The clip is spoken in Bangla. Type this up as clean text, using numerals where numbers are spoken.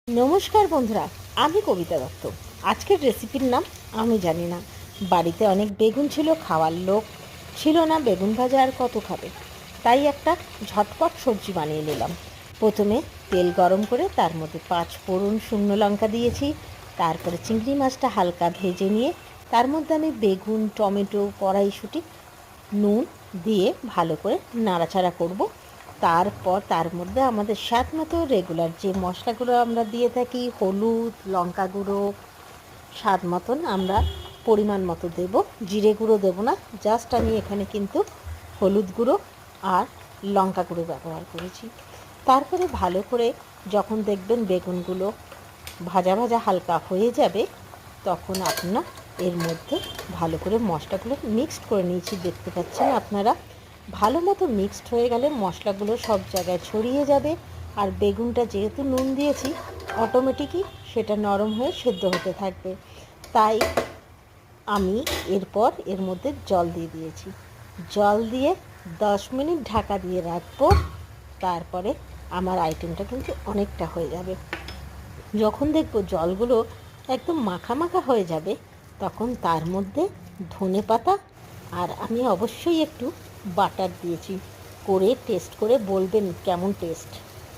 নমস্কার বন্ধুরা, আমি কবিতা দত্ত। আজকের রেসিপির নাম আমি জানি না। বাড়িতে অনেক বেগুন ছিল, খাওয়ার লোক ছিল না, বেগুন ভাজা আর কত খাবে, তাই একটা ঝটপট সবজি বানিয়ে নিলাম। প্রথমে তেল গরম করে তার মধ্যে 5 ফোড়ন, শুকনো লঙ্কা দিয়েছি। তারপরে চিংড়ি মাছটা হালকা ভেজে নিয়ে তার মধ্যে আমি বেগুন, টমেটো, কড়াইশুঁটি, নুন দিয়ে ভালো করে নাড়াচাড়া করব। তারপর তার মধ্যে আমাদের স্বাদ মতো রেগুলার যে মশলাগুলো আমরা দিয়ে থাকি, হলুদ, লঙ্কা গুঁড়ো, স্বাদ মতন আমরা পরিমাণ মতো দেব। জিরে গুঁড়ো দেবো না, জাস্ট আমি এখানে কিন্তু হলুদ গুঁড়ো আর লঙ্কা গুঁড়ো ব্যবহার করেছি। তারপরে ভালো করে যখন দেখবেন বেগুনগুলো ভাজা ভাজা হালকা হয়ে যাবে, তখন আপনার এর মধ্যে ভালো করে মশলাগুলো মিক্সড করে নিয়েছি, দেখতে পাচ্ছেন আপনারা। ভালো মতো মিক্সড হয়ে গেলে মশলাগুলো সব জায়গায় ছড়িয়ে যাবে, আর বেগুনটা যেহেতু নুন দিয়েছি অটোমেটিকই সেটা নরম হয়ে সেদ্ধ হতে থাকবে। তাই আমি এরপর এর মধ্যে জল দিয়ে দিয়েছি। জল দিয়ে 10 মিনিট ঢাকা দিয়ে রাখবো। তারপরে আমার আইটেমটা কিন্তু অনেকটা হয়ে যাবে। যখন দেখব জলগুলো একদম মাখা মাখা হয়ে যাবে, তখন তার মধ্যে ধনে পাতা আর আমি অবশ্যই একটু বাটার দিয়েছি। করে টেস্ট করে বলবেন কেমন টেস্ট।